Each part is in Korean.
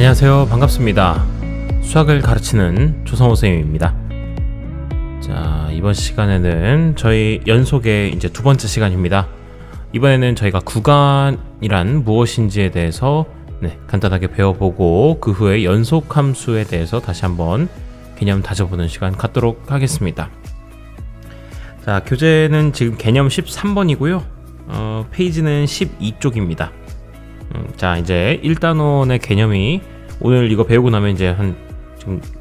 안녕하세요. 반갑습니다. 수학을 가르치는 조성호 선생님입니다. 자, 이번 시간에는 저희 연속의 이제 두 번째 시간입니다. 이번에는 저희가 구간이란 무엇인지에 대해서 간단하게 배워보고 그 후에 연속 함수에 대해서 다시 한번 개념 다져보는 시간 갖도록 하겠습니다. 자, 교재는 지금 개념 13번이고요. 페이지는 12쪽입니다. 자, 이제 1단원의 개념이 오늘 이거 배우고 나면 이제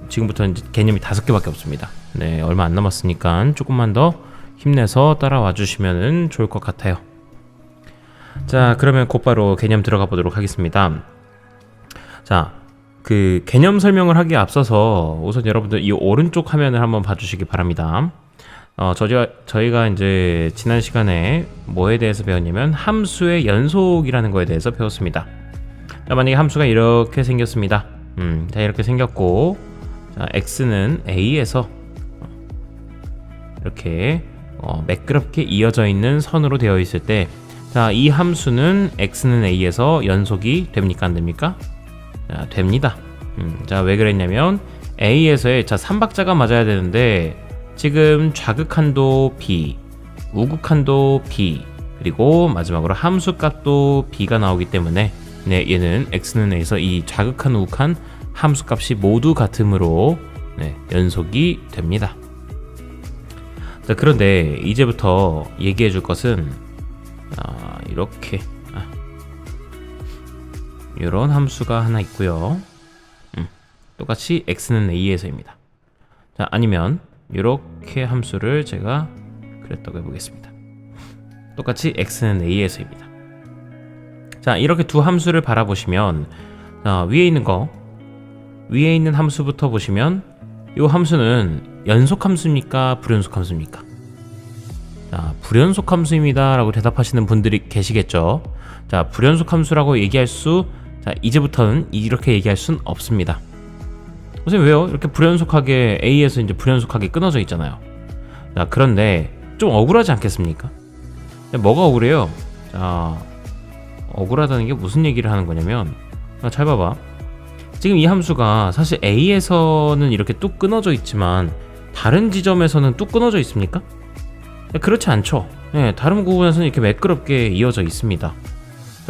지금부터 이제 개념이 5개밖에 없습니다. 네, 얼마 안 남았으니까 조금만 더 힘내서 따라와 주시면 좋을 것 같아요. 자, 그러면 곧바로 개념 들어가 보도록 하겠습니다. 자, 그 개념 설명을 하기에 앞서서 우선 여러분들 이 오른쪽 화면을 한번 봐주시기 바랍니다. 저희가 이제 지난 시간에 뭐에 대해서 배웠냐면 함수의 연속이라는 거에 대해서 배웠습니다. 자, 만약에 함수가 이렇게 생겼습니다. 자, 이렇게 생겼고, 자, x는 a에서 이렇게 매끄럽게 이어져 있는 선으로 되어 있을 때, 자, 이 함수는 x는 a에서 연속이 됩니까, 안 됩니까? 자, 됩니다. 자, 왜 그랬냐면 a에서의 자, 3박자가 맞아야 되는데 지금 좌극한도 b, 우극한도 b, 그리고 마지막으로 함수값도 b가 나오기 때문에 얘는 x는 a에서 이 좌극한 우극한 함수값이 모두 같으므로 연속이 됩니다. 자, 그런데 이제부터 얘기해 줄 것은 이렇게 이런 함수가 하나 있고요. 똑같이 x는 a에서입니다. 자, 아니면 이렇게 함수를 제가 그렸다고 해보겠습니다. 똑같이 x는 a에서입니다. 자, 이렇게 두 함수를 바라보시면 위에 있는 함수부터 보시면 이 함수는 연속 함수입니까? 불연속 함수입니까? 자, 불연속 함수입니다 라고 대답하시는 분들이 계시겠죠. 자, 불연속 함수라고 이제부터는 이렇게 얘기할 순 없습니다. 선생님, 왜요? 이렇게 불연속하게 A에서 이제 불연속하게 끊어져 있잖아요. 자, 그런데 좀 억울하지 않겠습니까? 뭐가 억울해요? 자, 억울하다는 게 무슨 얘기를 하는 거냐면, 잘 봐봐. 지금 이 함수가 사실 A에서는 이렇게 뚝 끊어져 있지만 다른 지점에서는 뚝 끊어져 있습니까? 그렇지 않죠. 다른 부분에서는 이렇게 매끄럽게 이어져 있습니다.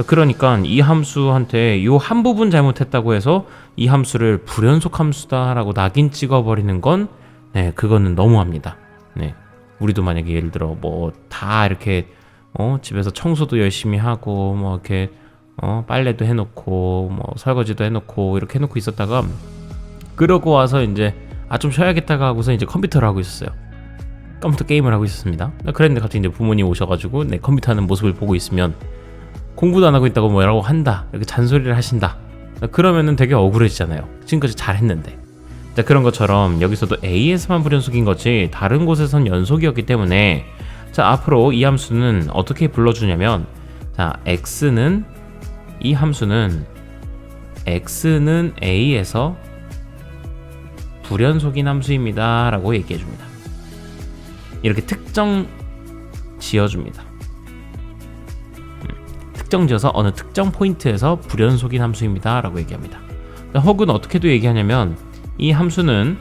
그러니까 이 함수한테 이 한 부분 잘못했다고 해서 이 함수를 불연속 함수다 라고 낙인 찍어버리는 건 그거는 너무합니다. 우리도 만약에 예를 들어 뭐 다 이렇게 집에서 청소도 열심히 하고 뭐 이렇게 빨래도 해놓고 뭐 설거지도 해놓고 이렇게 해놓고 있었다가 그러고 와서 이제 좀 쉬어야겠다고 하고서 이제 컴퓨터를 하고 있었어요. 컴퓨터 게임을 하고 있었습니다. 그랬는데 갑자기 이제 부모님 오셔가지고 컴퓨터 하는 모습을 보고 있으면 공부도 안 하고 있다고 뭐라고 한다, 이렇게 잔소리를 하신다. 그러면은 되게 억울해지잖아요. 지금까지 잘했는데. 자, 그런 것처럼 여기서도 A에서만 불연속인 거지 다른 곳에선 연속이었기 때문에 자, 앞으로 이 함수는 어떻게 불러주냐면 자, 이 함수는 x는 a에서 불연속인 함수입니다 라고 얘기해 줍니다. 이렇게 특정 지어줍니다. 특정 지어서 어느 특정 포인트에서 불연속인 함수입니다 라고 얘기합니다. 혹은 어떻게도 얘기하냐면 이 함수는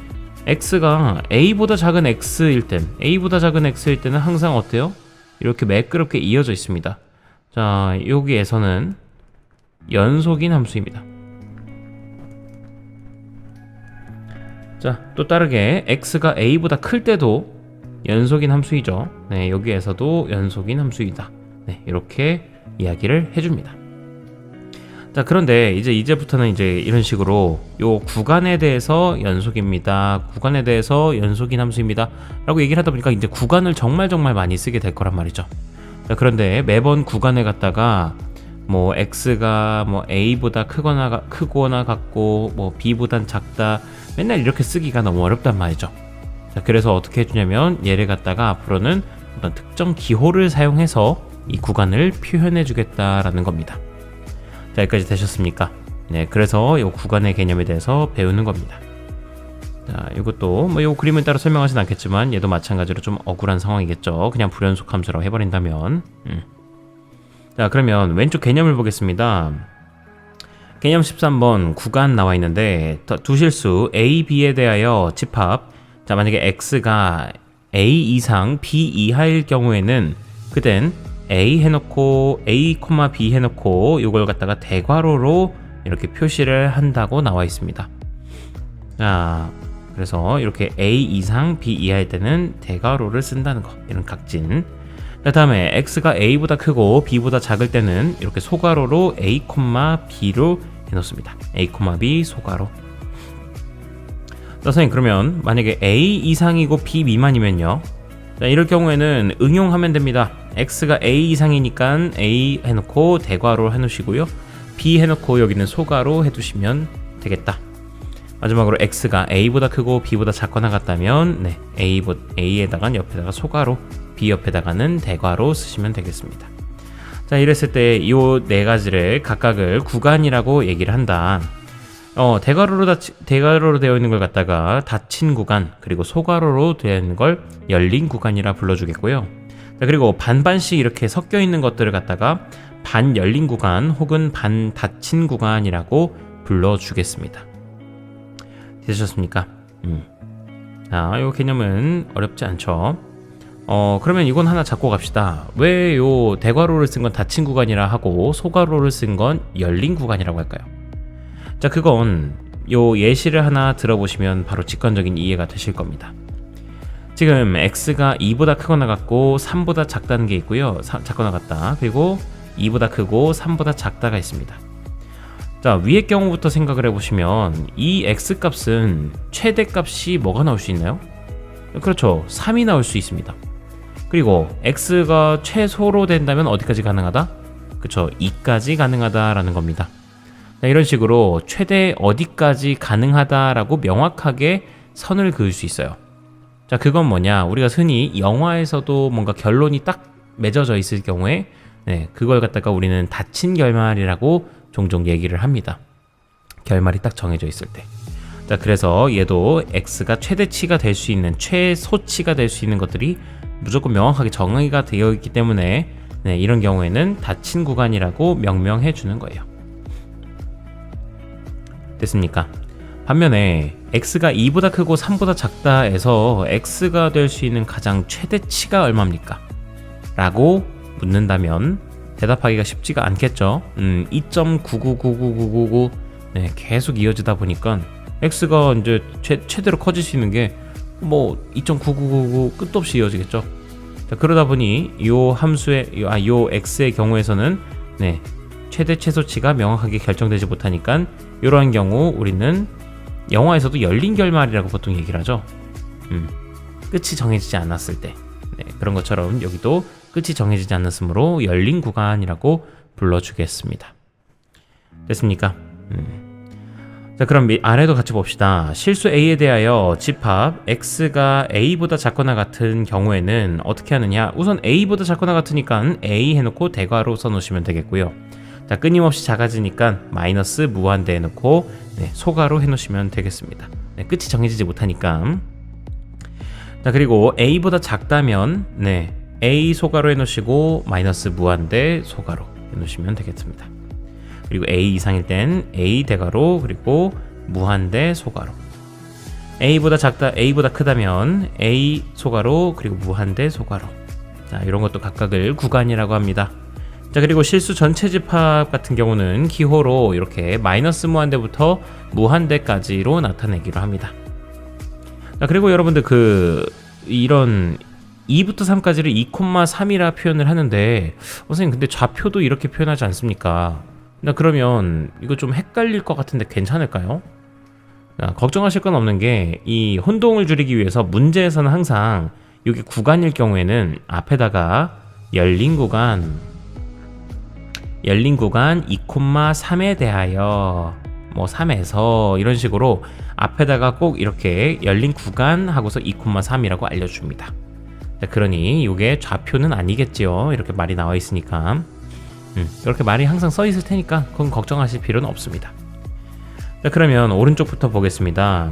x가 a보다 작은 x일 때는 항상 어때요? 이렇게 매끄럽게 이어져 있습니다. 자, 여기에서는 연속인 함수입니다. 자, 또 다르게 x가 a보다 클 때도 연속인 함수이죠. 여기에서도 연속인 함수이다. 이렇게 이야기를 해줍니다. 자, 그런데 이제부터는 이제 이런 식으로 요 구간에 대해서 연속입니다, 구간에 대해서 연속인 함수입니다 라고 얘기를 하다 보니까 이제 구간을 정말 많이 쓰게 될 거란 말이죠. 자, 그런데 매번 구간에 갔다가 뭐 x가 뭐 a보다 크거나 같고 뭐 b보단 작다 맨날 이렇게 쓰기가 너무 어렵단 말이죠. 자, 그래서 어떻게 해주냐면 얘를 갖다가 앞으로는 어떤 특정 기호를 사용해서 이 구간을 표현해 주겠다라는 겁니다. 자, 여기까지 되셨습니까? 그래서 이 구간의 개념에 대해서 배우는 겁니다. 자, 이것도 뭐 이 그림은 따로 설명하진 않겠지만 얘도 마찬가지로 좀 억울한 상황이겠죠. 그냥 불연속 함수라고 해버린다면. 자, 그러면 왼쪽 개념을 보겠습니다. 개념 13번 구간 나와 있는데 두 실수 A, B에 대하여 집합. 자, 만약에 X가 A 이상 B 이하일 경우에는 그땐 A 해놓고 A, B 해놓고 이걸 갖다가 대괄호로 이렇게 표시를 한다고 나와 있습니다. 자, 그래서 이렇게 A 이상 B 이하일 때는 대괄호를 쓴다는 거, 이런 각진. 그 다음에 X가 A보다 크고 B보다 작을 때는 이렇게 소괄호로 A, B로 해놓습니다. A, B 소괄호. 선생님, 그러면 만약에 A 이상이고 B 미만이면요, 자, 이럴 경우에는 응용하면 됩니다. X가 A 이상이니까 A 해놓고 대괄호 해놓으시고요, B 해놓고 여기는 소괄호 해두시면 되겠다. 마지막으로 X가 A보다 크고 B보다 작거나 같다면 A에다가 옆에다가 소괄호, B 옆에다가는 대괄호 쓰시면 되겠습니다. 자, 이랬을 때 이 네 가지를 각각을 구간이라고 얘기를 한다. 대괄호로 되어 있는 걸 갖다가 닫힌 구간, 그리고 소괄호로 되어 있는 걸 열린 구간이라 불러주겠고요. 자, 그리고 반반씩 이렇게 섞여 있는 것들을 갖다가 반 열린 구간 혹은 반 닫힌 구간이라고 불러주겠습니다. 되셨습니까? 자, 이 개념은 어렵지 않죠. 그러면 이건 하나 잡고 갑시다. 왜 요 대괄호를 쓴 건 닫힌 구간이라 하고 소괄호를 쓴 건 열린 구간이라고 할까요? 자, 그건 요 예시를 하나 들어보시면 바로 직관적인 이해가 되실 겁니다. 지금 X가 2보다 크거나 같고 3보다 작다는 게 있고요. 작거나 같다. 그리고 2보다 크고 3보다 작다가 있습니다. 자, 위의 경우부터 생각을 해보시면 이 X값은 최대값이 뭐가 나올 수 있나요? 그렇죠, 3이 나올 수 있습니다. 그리고 X가 최소로 된다면 어디까지 가능하다? 그렇죠, 2까지 가능하다라는 겁니다. 자, 이런 식으로 최대 어디까지 가능하다라고 명확하게 선을 그을 수 있어요. 자, 그건 뭐냐, 우리가 흔히 영화에서도 뭔가 결론이 딱 맺어져 있을 경우에 그걸 갖다가 우리는 닫힌 결말이라고 종종 얘기를 합니다. 결말이 딱 정해져 있을 때. 자, 그래서 얘도 X가 최대치가 될 수 있는, 최소치가 될 수 있는 것들이 무조건 명확하게 정의가 되어 있기 때문에 이런 경우에는 닫힌 구간이라고 명명해 주는 거예요. 됐습니까? 반면에 X가 2보다 크고 3보다 작다에서 X가 될 수 있는 가장 최대치가 얼마입니까? 라고 묻는다면 대답하기가 쉽지가 않겠죠. 2.9999999 계속 이어지다 보니까 X가 이제 최대로 커질 수 있는 게 뭐 2.9999 끝도 없이 이어지겠죠. 자, 그러다 보니 요 함수의 요 X의 경우에서는 최대 최소치가 명확하게 결정되지 못하니까 이러한 경우 우리는 영화에서도 열린 결말이라고 보통 얘기를 하죠. 끝이 정해지지 않았을 때 그런 것처럼 여기도 끝이 정해지지 않았으므로 열린 구간이라고 불러주겠습니다. 됐습니까? 자, 그럼 아래도 같이 봅시다. 실수 A에 대하여 집합 X가 A보다 작거나 같은 경우에는 어떻게 하느냐. 우선 A보다 작거나 같으니까 A 해놓고 대괄호 써놓으시면 되겠고요. 자, 끊임없이 작아지니까 마이너스 무한대 해놓고 소괄호 해놓으시면 되겠습니다. 끝이 정해지지 못하니까. 자, 그리고 A보다 작다면 A 소괄호 해놓으시고 마이너스 무한대 소괄호 해놓으시면 되겠습니다. 그리고 A 이상일 땐 A 대괄호 그리고 무한대 소괄호. A보다 작다, A보다 크다면 A 소괄호 그리고 무한대 소괄호. 자, 이런 것도 각각을 구간이라고 합니다. 자, 그리고 실수 전체 집합 같은 경우는 기호로 이렇게 마이너스 무한대부터 무한대까지로 나타내기로 합니다. 자, 그리고 여러분들 이런 2부터 3까지를 2,3이라 표현을 하는데 선생님, 근데 좌표도 이렇게 표현하지 않습니까? 그러면 이거 좀 헷갈릴 것 같은데 괜찮을까요? 걱정하실 건 없는 게 이 혼동을 줄이기 위해서 문제에서는 항상 이게 구간일 경우에는 앞에다가 열린 구간 2,3에 대하여 뭐 3에서 이런 식으로 앞에다가 꼭 이렇게 열린 구간 하고서 2,3이라고 알려줍니다. 자, 그러니 이게 좌표는 아니겠지요. 이렇게 말이 나와 있으니까. 이렇게 말이 항상 써 있을 테니까 그건 걱정하실 필요는 없습니다. 자, 그러면 오른쪽부터 보겠습니다.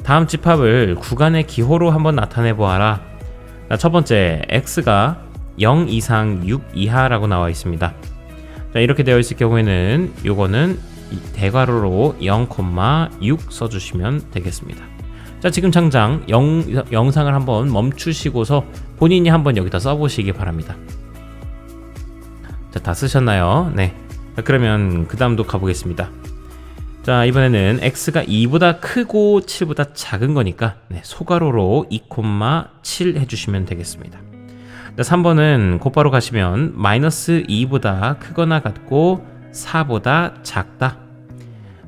다음 집합을 구간의 기호로 한번 나타내 보아라. 자, 첫 번째 X가 0 이상 6 이하라고 나와 있습니다. 자, 이렇게 되어 있을 경우에는 요거는 이 대괄호로 0,6 써주시면 되겠습니다. 자, 지금 당장 영상을 한번 멈추시고서 본인이 한번 여기다 써보시기 바랍니다. 자, 다 쓰셨나요? 네. 자, 그러면 그 다음도 가보겠습니다. 자, 이번에는 x가 2보다 크고 7보다 작은 거니까 소괄호로 2,7 해주시면 되겠습니다. 자, 3번은 곧바로 가시면 마이너스 2보다 크거나 같고 4보다 작다.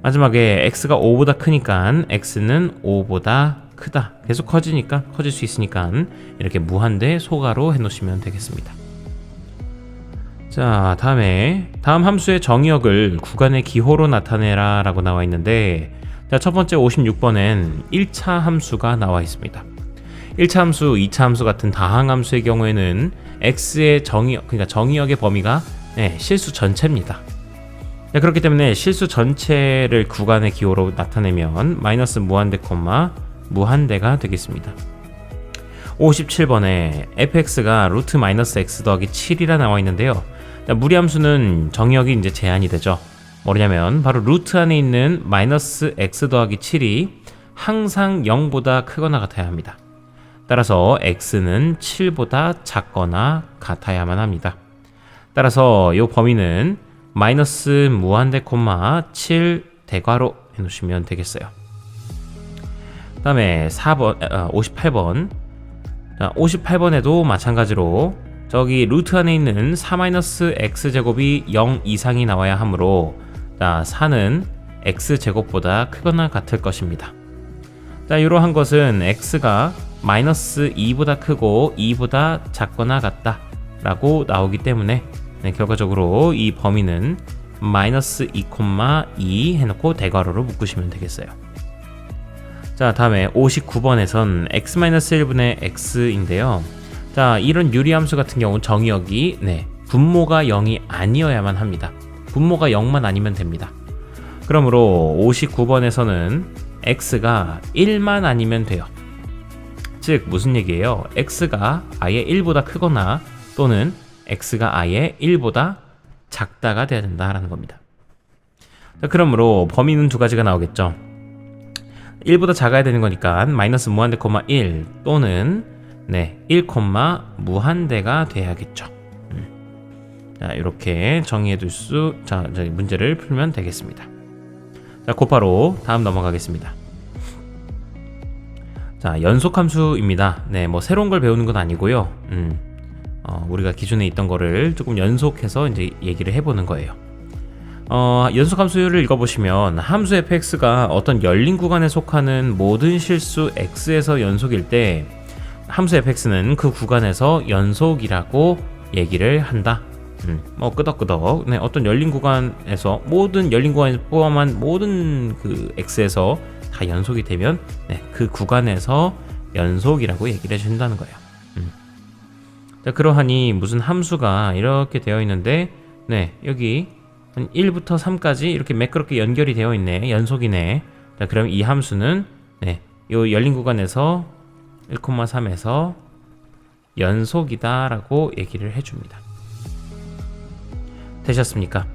마지막에 x가 5보다 크니까 x는 5보다 크다. 계속 커지니까 커질 수 있으니까 이렇게 무한대 소괄호 해놓으시면 되겠습니다. 자, 다음 함수의 정의역을 구간의 기호로 나타내라 라고 나와 있는데, 자, 첫 번째 56번엔 1차 함수가 나와 있습니다. 1차 함수, 2차 함수 같은 다항함수의 경우에는 x의 정의역, 그러니까 정의역의 범위가 실수 전체입니다. 자, 그렇기 때문에 실수 전체를 구간의 기호로 나타내면 마이너스 무한대 콤마 무한대가 되겠습니다. 57번에 fx가 루트 마이너스 x 더하기 7이라 나와 있는데요. 자, 무리함수는 정의역이 이제 제한이 되죠. 뭐냐면 바로 루트 안에 있는 마이너스 x 더하기 7이 항상 0보다 크거나 같아야 합니다. 따라서 x는 7보다 작거나 같아야만 합니다. 따라서 이 범위는 마이너스 무한대 콤마 7 대괄호 해놓으시면 되겠어요. 그 다음에 58번. 자, 58번에도 마찬가지로 저기 루트 안에 있는 4-x제곱이 0 이상이 나와야 하므로, 자, 4는 x제곱보다 크거나 같을 것입니다. 자, 이러한 것은 x가 마이너스 2보다 크고 2보다 작거나 같다 라고 나오기 때문에 결과적으로 이 범위는 마이너스 2,2 해놓고 대괄호로 묶으시면 되겠어요. 자, 다음에 59번에선 x-1분의 x인데요. 자, 이런 유리함수 같은 경우는 정의역이 분모가 0이 아니어야만 합니다. 분모가 0만 아니면 됩니다. 그러므로 59번에서는 x가 1만 아니면 돼요. 즉 무슨 얘기예요? x가 아예 1보다 크거나 또는 x가 아예 1보다 작다가 돼야 된다라는 겁니다. 자, 그러므로 범위는 두 가지가 나오겠죠. 1보다 작아야 되는 거니까 마이너스 무한대 콤마 1 또는 1, 무한대가 돼야겠죠. 자, 이렇게 정의해둘 저희 문제를 풀면 되겠습니다. 자, 곧바로 다음 넘어가겠습니다. 자, 연속함수입니다. 뭐 새로운 걸 배우는 건 아니고요. 우리가 기존에 있던 거를 조금 연속해서 이제 얘기를 해보는 거예요. 연속함수를 읽어보시면 함수 fx가 어떤 열린 구간에 속하는 모든 실수 x에서 연속일 때 함수 fx는 그 구간에서 연속이라고 얘기를 한다. 뭐 끄덕끄덕. 어떤 열린 구간에서 모든 열린 구간에 포함한 모든 그 x에서 다 연속이 되면 그 구간에서 연속이라고 얘기를 해준다는 거예요. 자, 그러하니 무슨 함수가 이렇게 되어 있는데 여기 1부터 3까지 이렇게 매끄럽게 연결이 되어 있네. 연속이네. 자, 그럼 이 함수는 요 열린 구간에서 1,3에서 연속이다 라고 얘기를 해줍니다. 되셨습니까?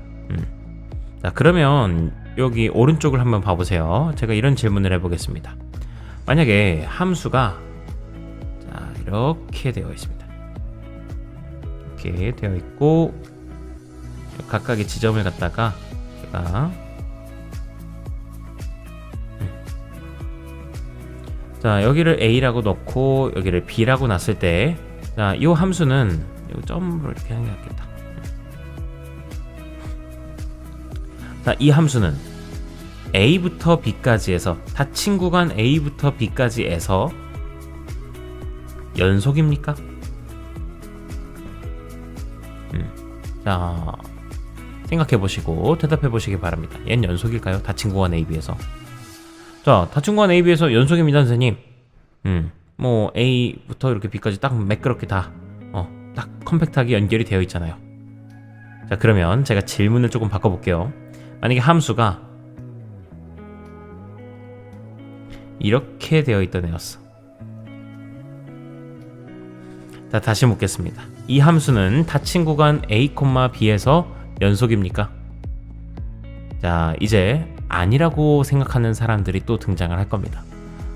자, 그러면 여기 오른쪽을 한번 봐보세요. 제가 이런 질문을 해보겠습니다. 만약에 함수가 이렇게 되어 있습니다. 이렇게 되어 있고 각각의 지점을 갖다가 제가 자, 여기를 a라고 넣고 여기를 b라고 놨을 때, 자, 이 함수는 이 점으로 이렇게 하는 게 낫겠다. 자, 이 함수는 a부터 b까지에서 닫힌 구간 a부터 b까지에서 연속입니까? 자, 생각해 보시고 대답해 보시기 바랍니다. 얘는 연속일까요? 닫힌 구간 AB에서. 자, 닫힌 구간 AB에서 연속입니다, 선생님. 뭐 A부터 이렇게 B까지 딱 매끄럽게 다 딱 컴팩트하게 연결이 되어 있잖아요. 자, 그러면 제가 질문을 조금 바꿔볼게요. 만약에 함수가 이렇게 되어 있던 애였어. 자, 다시 묻겠습니다. 이 함수는 닫힌 구간 A, B에서 연속입니까? 자, 이제 아니라고 생각하는 사람들이 또 등장을 할 겁니다.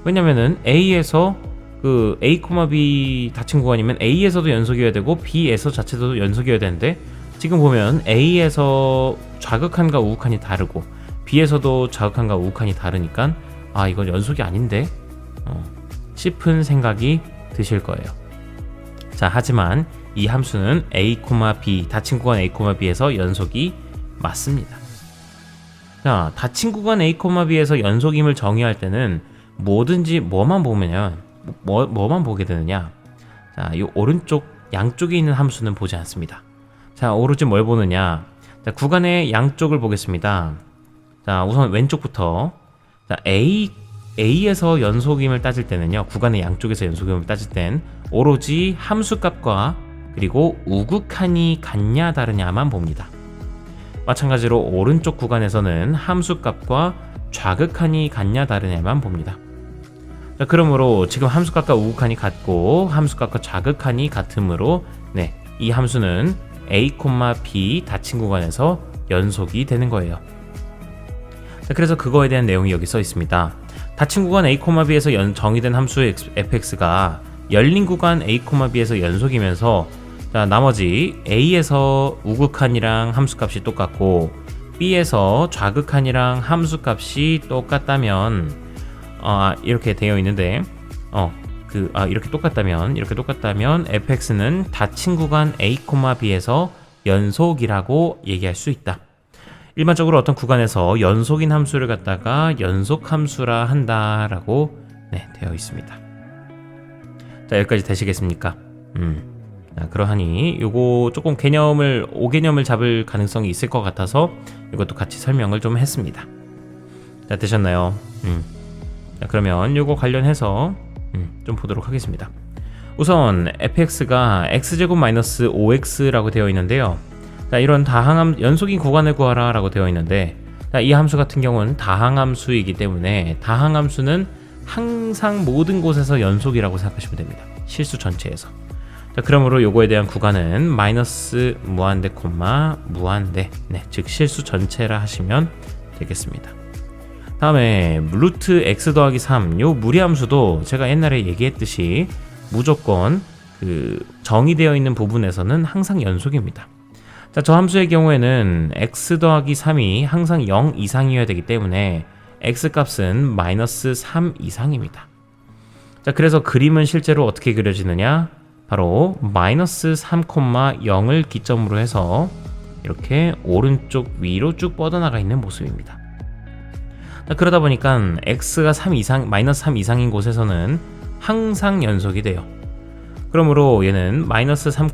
왜냐면은 A에서 그 A, B 닫힌 구간이면 A에서도 연속이어야 되고 B에서 자체도 연속이어야 되는데, 지금 보면 A에서 좌극한과 우극한이 다르고 B에서도 좌극한과 우극한이 다르니까 아, 이건 연속이 아닌데 싶은 생각이 드실 거예요. 자, 하지만 이 함수는 A, B 닫힌 구간 A, B에서 연속이 맞습니다. 자, 닫힌 구간 A, B에서 연속임을 정의할 때는 뭐든지 뭐만 보게 되느냐. 자, 이 오른쪽 양쪽에 있는 함수는 보지 않습니다. 자, 오로지 뭘 보느냐. 자, 구간의 양쪽을 보겠습니다. 자, 우선 왼쪽부터. 자, A에서 연속임을 따질 때는요, 구간의 양쪽에서 연속임을 따질 땐 오로지 함수값과 그리고 우극한이 같냐 다르냐만 봅니다. 마찬가지로 오른쪽 구간에서는 함수값과 좌극한이 같냐 다르냐만 봅니다. 자, 그러므로 지금 함수값과 우극한이 같고 함수값과 좌극한이 같으므로 이 함수는 A, B 닫힌 구간에서 연속이 되는 거예요. 자, 그래서 그거에 대한 내용이 여기 써 있습니다. 닫힌 구간 A, B에서 정의된 함수 fx가 열린 구간 A, B에서 연속이면서, 자, 나머지 A에서 우극한이랑 함수값이 똑같고 B에서 좌극한이랑 함수값이 똑같다면 이렇게 되어 있는데 이렇게 똑같다면 fx는 닫힌 구간 A, B에서 연속이라고 얘기할 수 있다. 일반적으로 어떤 구간에서 연속인 함수를 갖다가 연속함수라 한다라고 되어 있습니다. 자, 여기까지 되시겠습니까? 자, 그러하니 요거 조금 오개념을 잡을 가능성이 있을 것 같아서 이것도 같이 설명을 좀 했습니다. 자, 되셨나요? 자, 그러면 요거 관련해서 좀 보도록 하겠습니다. 우선 fx가 x제곱 마이너스 5x라고 되어 있는데요. 자, 이런 연속인 구간을 구하라 라고 되어 있는데, 자, 이 함수 같은 경우는 다항함수이기 때문에 다항함수는 항상 모든 곳에서 연속이라고 생각하시면 됩니다. 실수 전체에서. 자, 그러므로 요거에 대한 구간은 마이너스 무한대 무한대, 즉 실수 전체라 하시면 되겠습니다. 다음에 루트 x 더하기 3, 요 무리함수도 제가 옛날에 얘기했듯이 무조건 그 정의되어 있는 부분에서는 항상 연속입니다. 자, 저 함수의 경우에는 x 더하기 3이 항상 0 이상이어야 되기 때문에 x 값은 마이너스 3 이상입니다. 자, 그래서 그림은 실제로 어떻게 그려지느냐? 바로 마이너스 3,0을 기점으로 해서 이렇게 오른쪽 위로 쭉 뻗어나가 있는 모습입니다. 자, 그러다 보니까 x가 마이너스 3 이상인 곳에서는 항상 연속이 돼요. 그러므로 얘는 마이너스 3,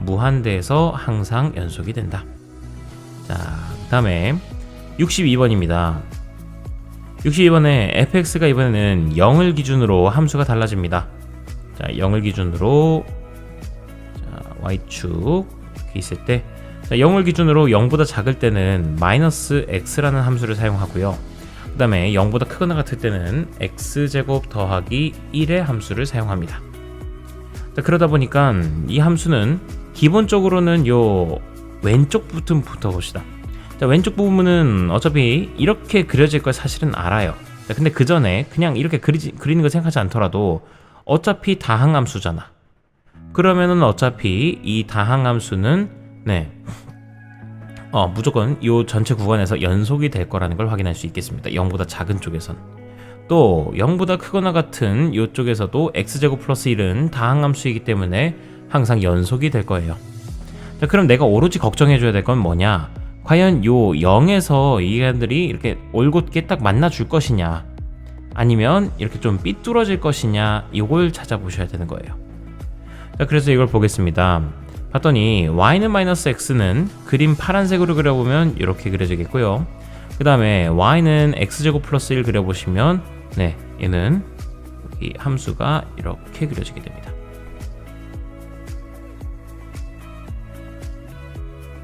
무한대에서 항상 연속이 된다. 자, 그 다음에 62번입니다. 62번에 fx가 이번에는 0을 기준으로 함수가 달라집니다. 자, 0을 기준으로 y축 이렇게 있을 때, 자, 0을 기준으로 0보다 작을 때는 마이너스 x라는 함수를 사용하고요. 그 다음에 0보다 크거나 같을 때는 x제곱 더하기 1의 함수를 사용합니다. 자, 그러다 보니까 이 함수는 기본적으로는 요 왼쪽 부분부터 봅시다. 자, 왼쪽 부분은 어차피 이렇게 그려질 걸 사실은 알아요. 자, 근데 그 전에 그냥 이렇게 그리는 거 생각하지 않더라도 어차피 다항함수잖아. 그러면은 어차피 이 다항함수는 무조건 이 전체 구간에서 연속이 될 거라는 걸 확인할 수 있겠습니다. 0보다 작은 쪽에선. 또 0보다 크거나 같은 이쪽에서도 x제곱 플러스 1은 다항함수이기 때문에 항상 연속이 될 거예요. 자, 그럼 내가 오로지 걱정해줘야 될 건 뭐냐? 과연 요 0에서 이 애들이 이렇게 올곧게 딱 만나줄 것이냐, 아니면 이렇게 좀 삐뚤어질 것이냐, 이걸 찾아보셔야 되는 거예요. 자, 그래서 이걸 보겠습니다. 봤더니 y는 마이너스 x는 그림 파란색으로 그려보면 이렇게 그려지겠고요. 그 다음에 y는 x제곱 플러스 1 그려보시면 얘는 이 함수가 이렇게 그려지게 됩니다.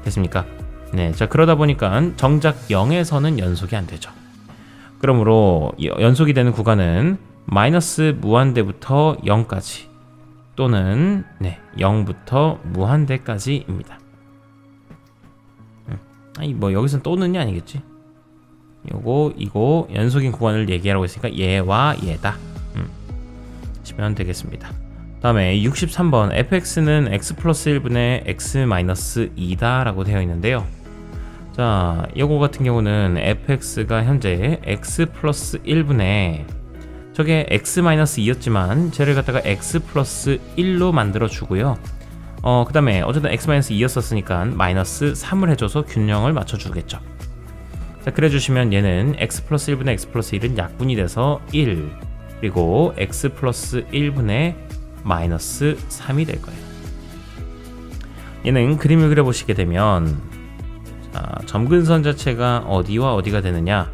됐습니까? 자, 그러다 보니까 정작 0에서는 연속이 안 되죠. 그러므로 연속이 되는 구간은 마이너스 무한대부터 0까지 또는 0부터 무한대까지입니다. 아니 뭐 여기서는 또는이 아니겠지? 요거 이거 연속인 구간을 얘기하라고 했으니까 얘와 얘다 치면 되겠습니다. 다음에 63번 fx는 x 플러스 1분의 x 마이너스 2다 라고 되어 있는데요. 자, 요거 같은 경우는 fx가 현재 x 플러스 1분의 저게 x 마이너스 2였지만 쟤를 갖다가 x 플러스 1로 만들어 주고요. 그 다음에 어쨌든 x 마이너스 2였었으니까 마이너스 3을 해줘서 균형을 맞춰 주겠죠. 자, 그래 주시면 얘는 x 플러스 1분의 x 플러스 1은 약분이 돼서 1, 그리고 x 플러스 1분의 마이너스 3이 될 거예요. 얘는 그림을 그려보시게 되면 자, 점근선 자체가 어디와 어디가 되느냐,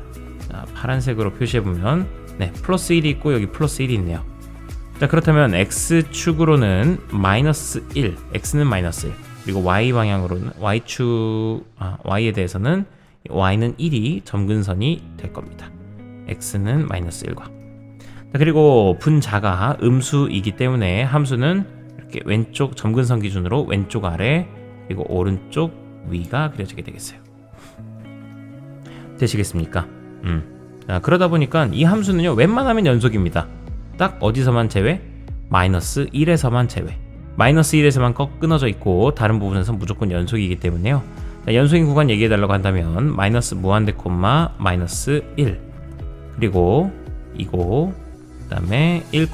자, 파란색으로 표시해보면 네, 플러스 1이 있고 여기 플러스 1이 있네요. 자, 그렇다면 x축으로는 마이너스 1, x는 마이너스 1, 그리고 y 방향으로는 y에 대해서는 y는 1이 점근선이 될 겁니다. x는 마이너스 1과. 자, 그리고 분자가 음수이기 때문에 함수는 이렇게 왼쪽 점근선 기준으로 왼쪽 아래 그리고 오른쪽 위가 그려지게 되겠어요. 되시겠습니까? 자, 그러다 보니까 이 함수는요 웬만하면 연속입니다. 딱 어디서만 제외? 마이너스 1에서만 제외. 마이너스 1에서만 끊어져 있고 다른 부분에서 무조건 연속이기 때문에요. 자, 연속인 구간 얘기해달라고 한다면 마이너스 무한대 콤마 마이너스 1, 그리고 이거 그 다음에 1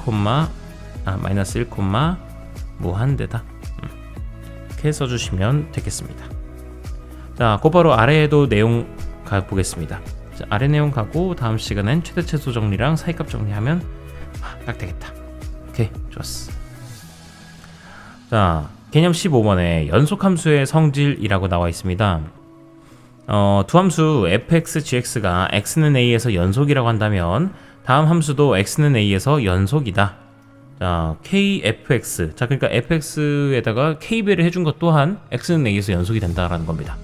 마이너스 1 무한대다, 이렇게 써주시면 되겠습니다. 자, 곧바로 아래에도 내용 가보겠습니다. 자, 아래 내용 가고 다음 시간엔 최대 최소 정리랑 사이값 정리하면 딱 되겠다. 오케이, 좋았어. 자, 개념 15번에 연속함수의 성질이라고 나와 있습니다. 두 함수 fx, gx가 x는 a에서 연속이라고 한다면 다음 함수도 x는 a에서 연속이다. 자, kfx. 자, 그러니까 fx에다가 k배를 해준 것 또한 x는 a에서 연속이 된다라는 겁니다.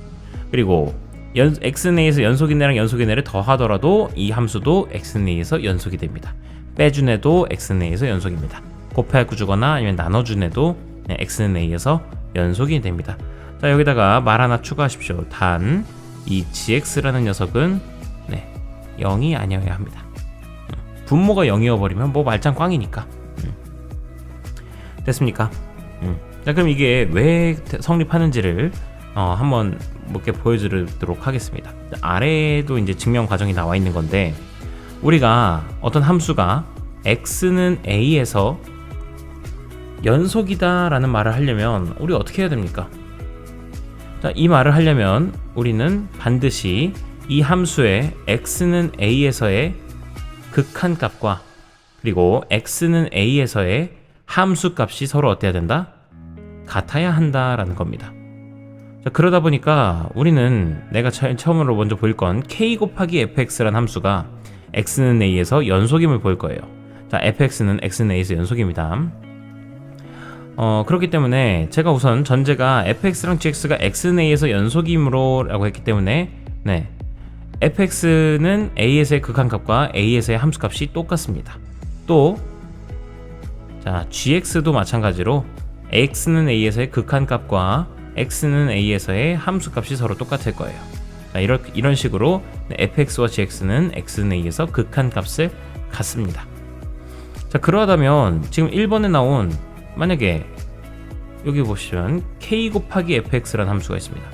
그리고 x는 a에서 연속인애랑 연속인애를 더하더라도 이 함수도 x는 a에서 연속이 됩니다. 빼준 애도 x는 a에서 연속입니다. 곱하고 주거나 아니면 나눠준 애도 x는 a에서 연속이 됩니다. 자, 여기다가 말 하나 추가하십시오. 단 이 gx라는 녀석은 0이 아니어야 합니다. 분모가 0이어 버리면 뭐 말짱 꽝이니까. 됐습니까? 자, 그럼 이게 왜 성립하는지를 한번 몇 개 보여드리도록 하겠습니다. 아래에도 이제 증명 과정이 나와 있는 건데, 우리가 어떤 함수가 x는 a에서 연속이다 라는 말을 하려면 우리 어떻게 해야 됩니까? 자, 이 말을 하려면 우리는 반드시 이 함수의 x는 a에서의 극한값과 그리고 x는 a에서의 함수값이 서로 어때야 된다? 같아야 한다라는 겁니다. 자, 그러다 보니까 우리는 내가 처음으로 먼저 볼 건 k 곱하기 fx라는 함수가 x는 a에서 연속임을 볼 거예요. 자, fx는 x는 a에서 연속입니다. 그렇기 때문에 제가 우선 전제가 fx랑 gx가 x는 a에서 연속임으로 라고 했기 때문에 fx는 a에서의 극한값과 a에서의 함수값이 똑같습니다. 또 자, gx도 마찬가지로 x는 a에서의 극한값과 x는 a에서의 함수값이 서로 똑같을 거예요. 자, 이런 식으로 fx와 gx는 x는 a에서 극한값을 갖습니다. 자, 그러하다면 지금 1번에 나온 만약에 여기 보시면 k 곱하기 fx라는 함수가 있습니다.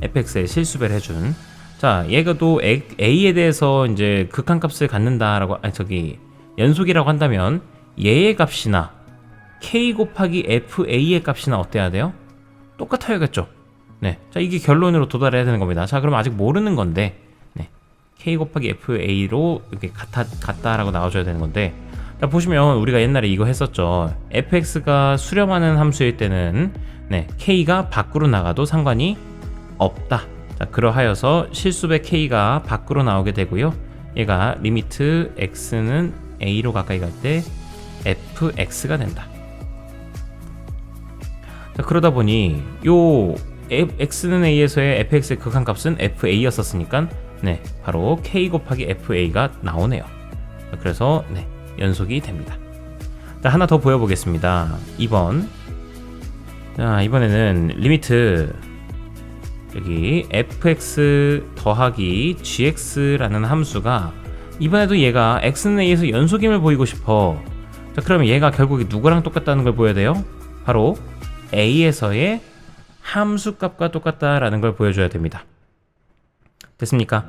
fx에 실수배를 해준. 자, 얘가 또 a에 대해서 이제 극한값을 갖는다라고, 연속이라고 한다면 얘의 값이나 k 곱하기 fa의 값이나 어때야 돼요? 똑같아야겠죠. 네, 자, 이게 결론으로 도달해야 되는 겁니다. 자, 그럼 아직 모르는 건데, k 곱하기 fa로 이렇게 같다라고 나와줘야 되는 건데, 자, 보시면 우리가 옛날에 이거 했었죠. fx가 수렴하는 함수일 때는 k가 밖으로 나가도 상관이 없다. 자, 그러하여서 실수배 k가 밖으로 나오게 되고요. 얘가 리미트 x는 a로 가까이 갈 때 fx가 된다. 자, 그러다 보니 요 x는 a에서의 fx의 극한값은 fa였었으니까 바로 k 곱하기 fa가 나오네요. 자, 그래서 연속이 됩니다. 자, 하나 더 보여보겠습니다. 2번. 자, 이번에는 리미트 여기 fx 더하기 gx라는 함수가 이번에도 얘가 x는 a에서 연속임을 보이고 싶어. 자, 그러면 얘가 결국 누구랑 똑같다는 걸 보여야 돼요? 바로 a에서의 함수값과 똑같다라는 걸 보여줘야 됩니다. 됐습니까?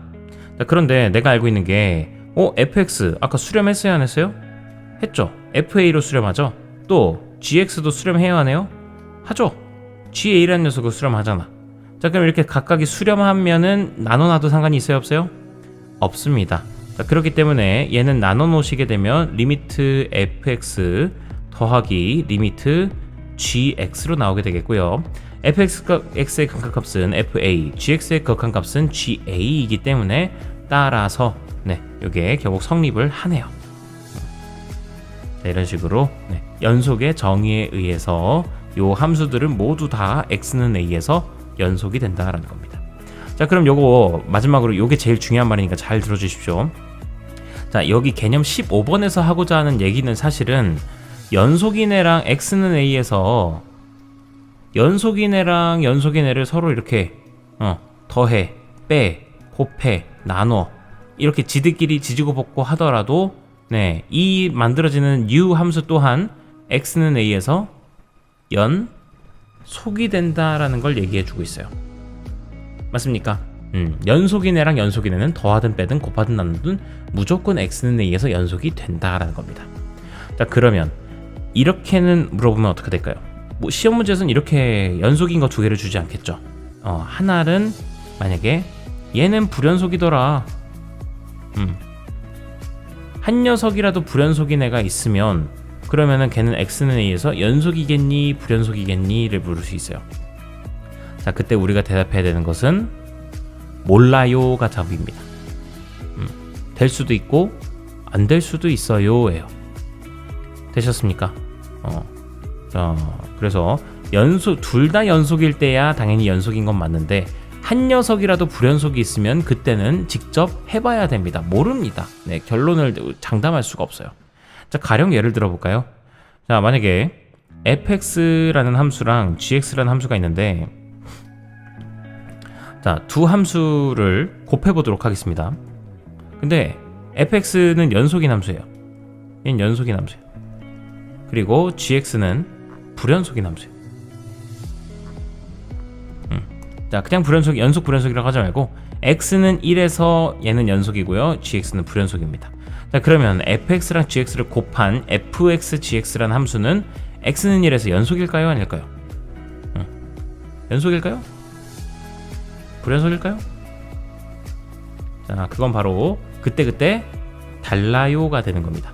자, 그런데 내가 알고 있는 게 fx 아까 수렴했어요 안 했어요? 했죠. fa로 수렴하죠. 또 gx도 수렴해야 하네요. 하죠. ga라는 녀석을 수렴하잖아. 자, 그럼 이렇게 각각이 수렴하면은 나눠놔도 상관이 있어요 없어요? 없습니다. 자, 그렇기 때문에 얘는 나눠놓으시게 되면 리미트 fx 더하기 리미트 gx로 나오게 되겠고요. fx의 극한값은 fa, gx의 극한값은 ga이기 때문에 따라서 이게 결국 성립을 하네요. 자, 이런 식으로 연속의 정의에 의해서 요 함수들은 모두 다 x는 a에서 연속이 된다라는 겁니다. 자, 그럼 요거 마지막으로 요게 제일 중요한 말이니까 잘 들어주십시오. 자, 여기 개념 15번에서 하고자 하는 얘기는 사실은 연속인애랑 x는 a에서 연속인애랑 연속인애를 서로 이렇게 더해, 빼, 곱해, 나눠 이렇게 지들끼리 지지고 볶고 하더라도 이 만들어지는 u 함수 또한 x는 a에서 연속이 된다라는 걸 얘기해주고 있어요. 맞습니까? 연속인애랑 연속인애는 더하든 빼든 곱하든 나누든 무조건 x는 a에서 연속이 된다라는 겁니다. 자, 그러면 이렇게는 물어보면 어떻게 될까요? 뭐 시험 문제에서는 이렇게 연속인 거 두 개를 주지 않겠죠. 하나는 만약에 얘는 불연속이더라. 한 녀석이라도 불연속인 애가 있으면 그러면은 걔는 x는 a에서 연속이겠니 불연속이겠니를 물을 수 있어요. 자, 그때 우리가 대답해야 되는 것은 몰라요가 답입니다. 될 수도 있고 안 될 수도 있어요 예요. 되셨습니까? 자, 그래서 둘 다 연속일 때야 당연히 연속인 건 맞는데 한 녀석이라도 불연속이 있으면 그때는 직접 해봐야 됩니다. 모릅니다. 결론을 장담할 수가 없어요. 자, 가령 예를 들어 볼까요? 자, 만약에 fx라는 함수랑 gx라는 함수가 있는데 자, 두 함수를 곱해 보도록 하겠습니다. 근데 fx는 연속인 함수예요. 얘는 연속인 함수예요. 그리고 gx는 불연속인 함수예요. 자, 그냥 연속 불연속이라고 하지 말고 x는 1에서 얘는 연속이고요. gx는 불연속입니다. 자, 그러면 fx랑 gx를 곱한 fx gx라는 함수는 x는 1에서 연속일까요? 아닐까요? 연속일까요? 불연속일까요? 자, 그건 바로 그때 달라요가 되는 겁니다.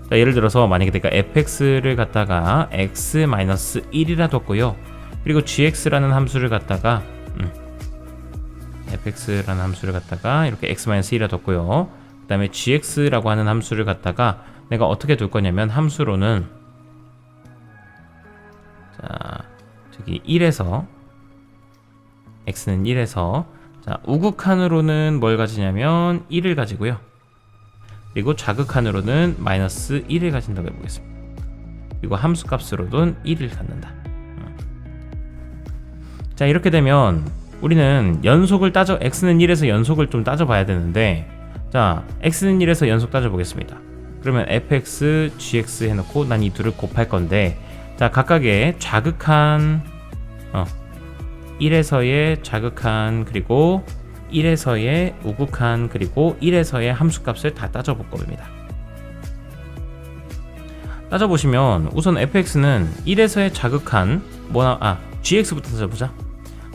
자, 예를 들어서 만약에 내가 fx를 갖다가 x-1이라 뒀고요. 그리고 gx라는 함수를 갖다가 fx라는 함수를 갖다가 이렇게 x-1이라 뒀고요. 그 다음에 gx라고 하는 함수를 갖다가 내가 어떻게 둘 거냐면 함수로는 자, 저기 1에서 x는 1에서 자, 우극한으로는 뭘 가지냐면 1을 가지고요. 그리고 좌극한으로는 마이너스 1을 가진다고 해보겠습니다. 그리고 함수값으로는 1을 갖는다. 자, 이렇게 되면 우리는 연속을 x는 1에서 연속을 좀 따져봐야 되는데 자, x는 1에서 연속 따져보겠습니다. 그러면 fx, gx 해놓고 난 이 둘을 곱할 건데 자, 각각의 좌극한 1에서의 좌극한 그리고 1에서의 우극한 그리고 1에서의 함수값을 다 따져볼 겁니다. 따져보시면 우선 fx는 1에서의 좌극한 gx부터 따져보자.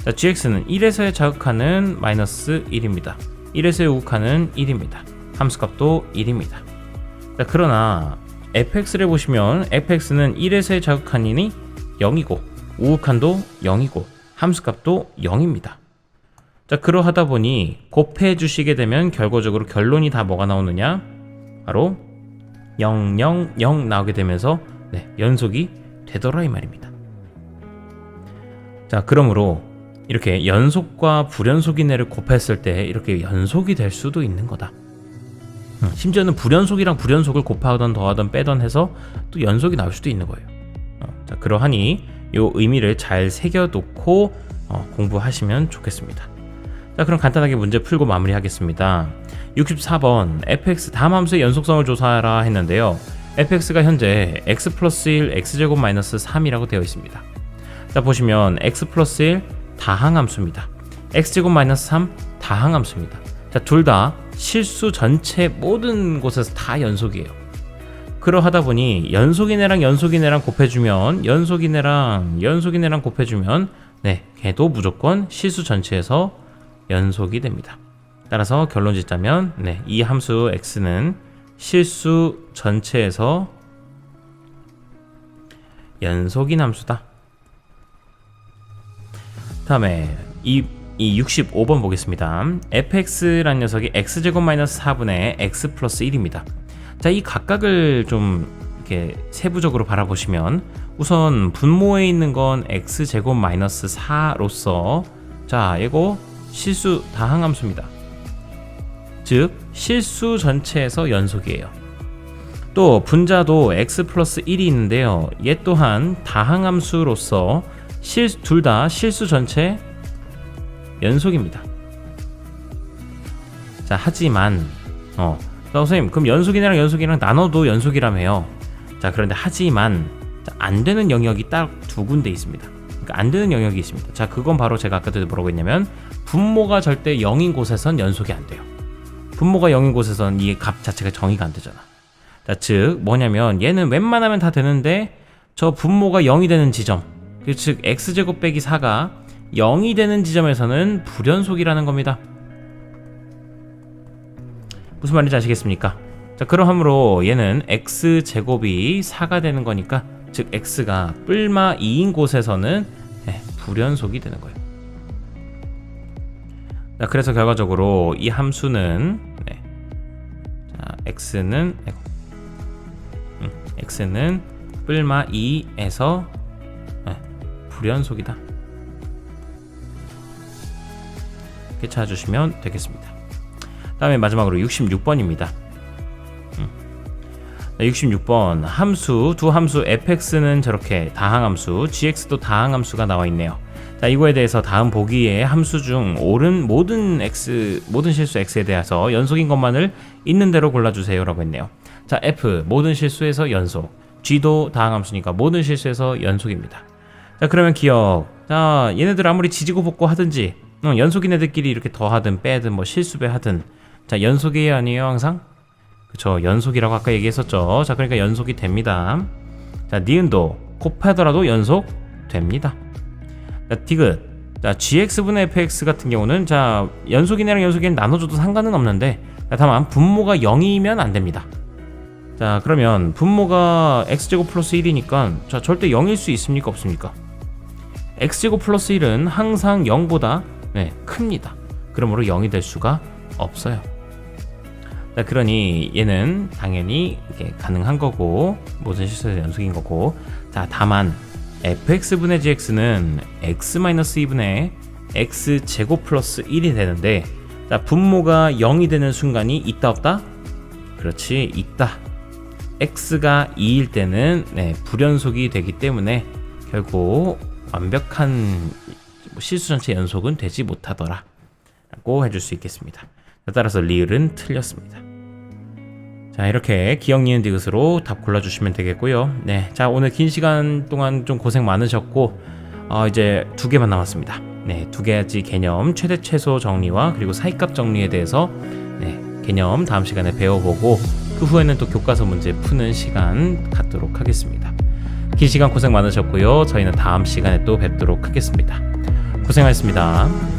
자, gx는 1에서의 좌극한은 마이너스 1입니다. 1에서의 우극한은 1입니다. 함수값도 1입니다. 자, 그러나 fx를 보시면 fx는 1에서의 좌극한이니 0이고 우극한도 0이고 함수값도 0입니다. 자, 그러하다 보니 곱해 주시게 되면 결과적으로 결론이 다 뭐가 나오느냐? 바로 0, 0, 0 나오게 되면서 연속이 되더라 이 말입니다. 자, 그러므로 이렇게 연속과 불연속인 애를 곱했을 때 이렇게 연속이 될 수도 있는 거다. 심지어는 불연속이랑 불연속을 곱하던 더하던 빼던 해서 또 연속이 나올 수도 있는 거예요. 자, 그러하니 요 의미를 잘 새겨놓고 공부하시면 좋겠습니다. 자, 그럼 간단하게 문제 풀고 마무리하겠습니다. 64번 fx 다음 함수의 연속성을 조사하라 했는데요. fx가 현재 x 플러스 1 x제곱 마이너스 3이라고 되어 있습니다. 자, 보시면 x 플러스 1 다항함수입니다. x제곱 마이너스 3 다항함수입니다. 자, 둘 다 실수 전체 모든 곳에서 다 연속이에요. 그러하다 보니 연속이네랑 연속이네랑 곱해주면 연속이네랑 곱해주면 걔도 무조건 실수 전체에서 연속이 됩니다. 따라서 결론 짓자면 이 함수 x는 실수 전체에서 연속인 함수다. 다음에 이 65번 보겠습니다. fx라는 녀석이 x제곱 마이너스 4분의 x 플러스 1입니다. 자, 이 각각을 좀 이렇게 세부적으로 바라보시면 우선 분모에 있는 건 x제곱 마이너스 4로서 자, 이거 실수 다항함수입니다. 즉 실수 전체에서 연속이에요. 또 분자도 x 플러스 1이 있는데요. 얘 또한 다항함수로서 둘 다 실수 전체 연속입니다. 자, 하지만 선생님 그럼 연속이랑 나눠도 연속이라며요. 자, 그런데 하지만 안 되는 영역이 딱 두 군데 있습니다. 그러니까 안 되는 영역이 있습니다. 자, 그건 바로 제가 아까도 뭐라고 했냐면 분모가 절대 0인 곳에선 연속이 안 돼요. 분모가 0인 곳에선 이 값 자체가 정의가 안 되잖아. 자, 즉 뭐냐면 얘는 웬만하면 다 되는데 저 분모가 0이 되는 지점, 즉 x제곱 빼기 4가 0이 되는 지점에서는 불연속이라는 겁니다. 무슨 말인지 아시겠습니까? 자, 그러므로 얘는 x제곱이 4가 되는 거니까 즉 x가 뿔마 2인 곳에서는 불연속이 되는 거예요. 자, 그래서 결과적으로 이 함수는 x는 뿔마 2에서 불연속이다. 이렇게 찾아주시면 되겠습니다. 다음에 마지막으로 66번입니다. 66번 두 함수 fx는 저렇게 다항함수, gx도 다항함수가 나와 있네요. 자, 이거에 대해서 다음 보기에 함수 중 옳은 모든 실수 x에 대해서 연속인 것만을 있는 대로 골라주세요 라고 했네요. 자, f 모든 실수에서 연속, g도 다항함수니까 모든 실수에서 연속입니다. 자, 그러면 기억. 자, 얘네들 아무리 지지고 볶고 하든지 연속인 애들끼리 이렇게 더하든 빼든 뭐 실수배 하든 자, 연속이에요 아니에요 항상? 그쵸, 연속이라고 아까 얘기했었죠. 자, 그러니까 연속이 됩니다. 자, 니은도 곱하더라도 연속 됩니다. 자, 디귿. 자, gx분의 fx 같은 경우는 자, 연속이네랑 연속이는 나눠줘도 상관은 없는데 다만 분모가 0이면 안 됩니다. 자, 그러면 분모가 x제곱 플러스 1이니까 자, 절대 0일 수 있습니까 없습니까? x제곱 플러스 1은 항상 0보다 큽니다. 그러므로 0이 될 수가 없어요. 자, 그러니 얘는 당연히 이게 가능한 거고 모든 실수에서 연속인 거고, 자, 다만 fx분의 gx는 x-2분의 x제곱 플러스 1이 되는데 자, 분모가 0이 되는 순간이 있다 없다? 그렇지, 있다. x가 2일 때는 불연속이 되기 때문에 결국 완벽한 실수 전체 연속은 되지 못하더라 라고 해줄 수 있겠습니다. 따라서 리을은 틀렸습니다. 자, 이렇게 기억, 니은, 디귿으로 답 골라주시면 되겠고요. 자, 오늘 긴 시간 동안 좀 고생 많으셨고 이제 2개만 남았습니다. 2가지 개념, 최대 최소 정리와 그리고 사이값 정리에 대해서 개념 다음 시간에 배워보고 그 후에는 또 교과서 문제 푸는 시간 갖도록 하겠습니다. 긴 시간 고생 많으셨고요. 저희는 다음 시간에 또 뵙도록 하겠습니다. 고생하셨습니다.